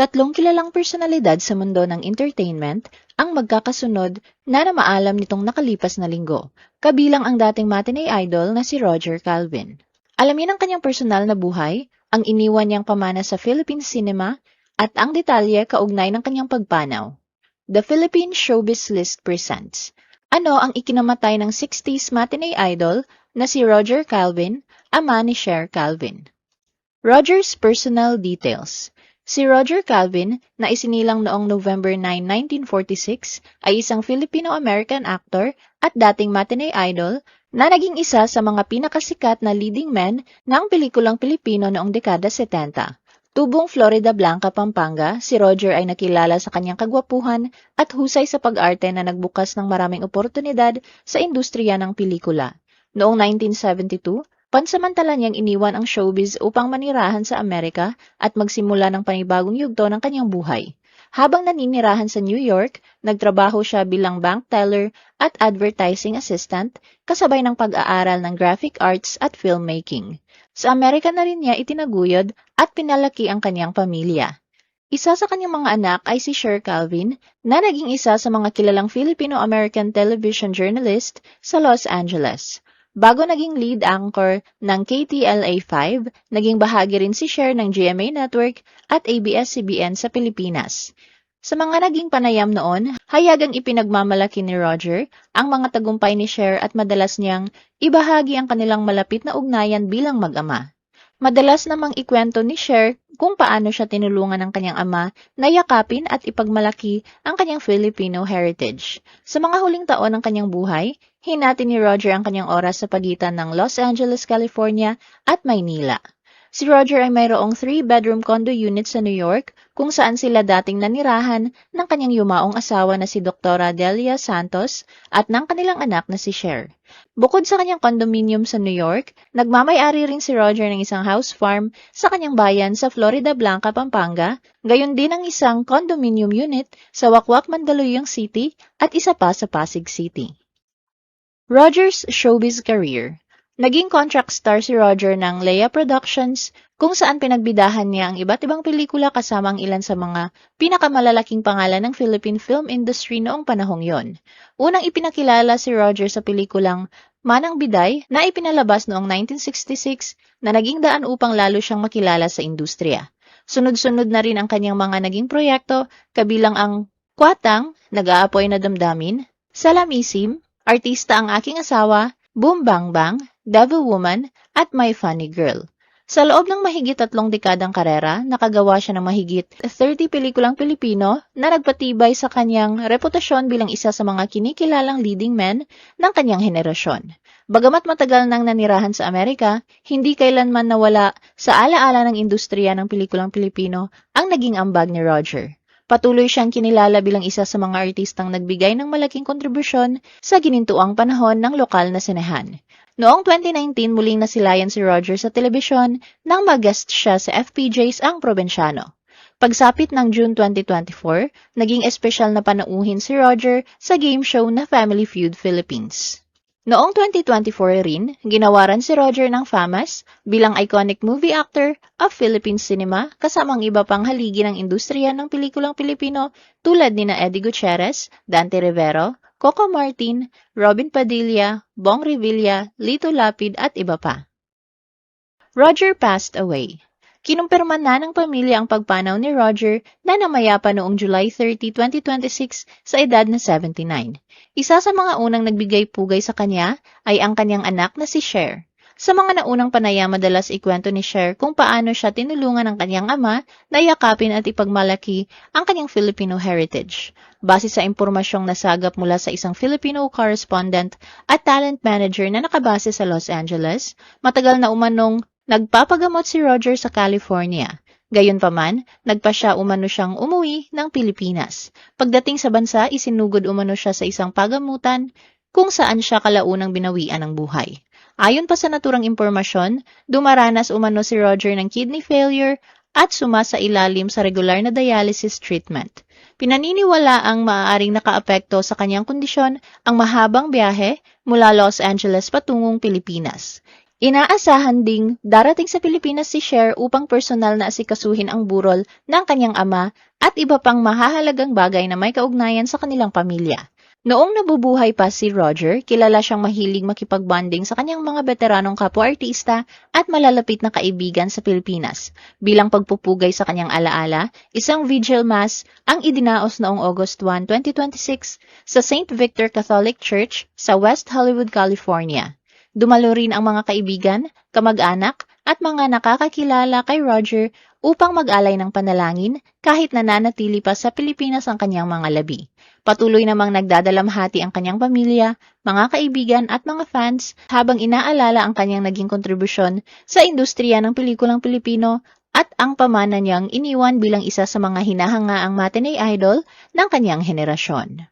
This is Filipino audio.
Tatlong kilalang personalidad sa mundo ng entertainment ang magkakasunod na namaalam nitong nakalipas na linggo, kabilang ang dating matinee idol na si Roger Calvin. Alamin ang kanyang personal na buhay, ang iniwan niyang pamana sa Philippine cinema, at ang detalye kaugnay ng kanyang pagpanaw. The Philippine Showbiz List presents. Ano ang ikinamatay ng 60s matinee idol na si Roger Calvin, ama ni Cher Calvin? Roger's personal details. Si Roger Calvin, na isinilang noong November 9, 1946, ay isang Filipino-American actor at dating matinee idol na naging isa sa mga pinakasikat na leading men ng pelikulang Pilipino noong dekada 70. Tubong Florida Blanca, Pampanga, si Roger ay nakilala sa kanyang kagwapuhan at husay sa pag-arte na nagbukas ng maraming oportunidad sa industriya ng pelikula. Noong 1972, pansamantala niyang iniwan ang showbiz upang manirahan sa Amerika at magsimula ng panibagong yugto ng kanyang buhay. Habang naninirahan sa New York, nagtrabaho siya bilang bank teller at advertising assistant kasabay ng pag-aaral ng graphic arts at filmmaking. Sa Amerika na rin niya itinaguyod at pinalaki ang kanyang pamilya. Isa sa kanyang mga anak ay si Cher Calvin na naging isa sa mga kilalang Filipino-American television journalist sa Los Angeles. Bago naging lead anchor ng KTLA-5, naging bahagi rin si Cher ng GMA Network at ABS-CBN sa Pilipinas. Sa mga naging panayam noon, hayagang ipinagmamalaki ni Roger ang mga tagumpay ni Cher at madalas niyang ibahagi ang kanilang malapit na ugnayan bilang mag-ama. Madalas namang ikwento ni Cher kung paano siya tinulungan ng kanyang ama na yakapin at ipagmalaki ang kanyang Filipino heritage. Sa mga huling taon ng kanyang buhay, hinati ni Roger ang kanyang oras sa pagitan ng Los Angeles, California at Maynila. Si Roger ay mayroong 3-bedroom condo unit sa New York kung saan sila dating nanirahan ng kanyang yumaong asawa na si Dr. Delia Santos at ng kanilang anak na si Cher. Bukod sa kanyang condominium sa New York, nagmamay-ari rin si Roger ng isang house farm sa kanyang bayan sa Florida Blanca, Pampanga, gayon din ang isang condominium unit sa Wakwak, Mandaluyong City at isa pa sa Pasig City. Roger's showbiz career. Naging contract star si Roger ng Leia Productions kung saan pinagbidahan niya ang iba't ibang pelikula kasama ang ilan sa mga pinakamalalaking pangalan ng Philippine film industry noong panahong yon. Unang ipinakilala si Roger sa pelikulang Manang Biday na ipinalabas noong 1966 na naging daan upang lalo siyang makilala sa industriya. Sunod-sunod na rin ang kanyang mga naging proyekto kabilang ang Kwatang, Nag-aapoy na Damdamin, Salamisim, Artista ang Aking Asawa, Boom Bang Bang, Devil Woman, at My Funny Girl. Sa loob ng mahigit 3 dekadang karera, nakagawa siya ng mahigit 30 pelikulang Pilipino na nagpatibay sa kanyang reputasyon bilang isa sa mga kinikilalang leading men ng kanyang henerasyon. Bagamat matagal nang nanirahan sa Amerika, hindi kailanman nawala sa alaala ng industriya ng pelikulang Pilipino ang naging ambag ni Roger. Patuloy siyang kinilala bilang isa sa mga artistang nagbigay ng malaking kontribusyon sa ginintuang panahon ng lokal na sinehan. Noong 2019, muling nasilayan si Roger sa telebisyon nang mag-guest siya sa FPJ's Ang Probinsyano. Pagsapit ng June 2024, naging espesyal na panauhin si Roger sa game show na Family Feud Philippines. Noong 2024 rin, ginawaran si Roger ng FAMAS bilang iconic movie actor of Philippine cinema kasama ang iba pang haligi ng industriya ng pelikulang Pilipino tulad nina Eddie Gutierrez, Dante Rivero, Coco Martin, Robin Padilla, Bong Revilla, Lito Lapid at iba pa. Roger passed away. Kinumpirma na ng pamilya ang pagpanaw ni Roger na namayapa noong July 30, 2026 sa edad na 79. Isa sa mga unang nagbigay pugay sa kanya ay ang kanyang anak na si Cher. Sa mga naunang panayam, madalas ikwento ni Cher kung paano siya tinulungan ng kanyang ama na yakapin at ipagmalaki ang kanyang Filipino heritage. Base sa impormasyong nasagap mula sa isang Filipino correspondent at talent manager na nakabase sa Los Angeles, matagal na umanong nagpapagamot si Roger sa California. Gayunpaman, nagpa siya umano siyang umuwi ng Pilipinas. Pagdating sa bansa, isinugod umano siya sa isang pagamutan kung saan siya kalaunang binawian ng buhay. Ayon pa sa naturang impormasyon, dumaranas umano si Roger ng kidney failure at sumasailalim sa regular na dialysis treatment. Pinaniniwala ang maaaring nakaapekto sa kanyang kondisyon ang mahabang biyahe mula Los Angeles patungong Pilipinas. Inaasahan ding darating sa Pilipinas si Cher upang personal na asikasuhin ang burol ng kanyang ama at iba pang mahahalagang bagay na may kaugnayan sa kanilang pamilya. Noong nabubuhay pa si Roger, kilala siyang mahilig makipagbonding sa kanyang mga veteranong kapwa-artista at malalapit na kaibigan sa Pilipinas. Bilang pagpupugay sa kanyang alaala, isang vigil mass ang idinaos noong August 1, 2026 sa St. Victor Catholic Church sa West Hollywood, California. Dumalo rin ang mga kaibigan, kamag-anak at mga nakakakilala kay Roger upang mag-alay ng panalangin kahit nananatili pa sa Pilipinas ang kanyang mga labi. Patuloy namang nagdadalamhati ang kanyang pamilya, mga kaibigan at mga fans habang inaalala ang kanyang naging kontribusyon sa industriya ng pelikulang Pilipino at ang pamana niyang iniwan bilang isa sa mga hinahangaang matinee idol ng kanyang henerasyon.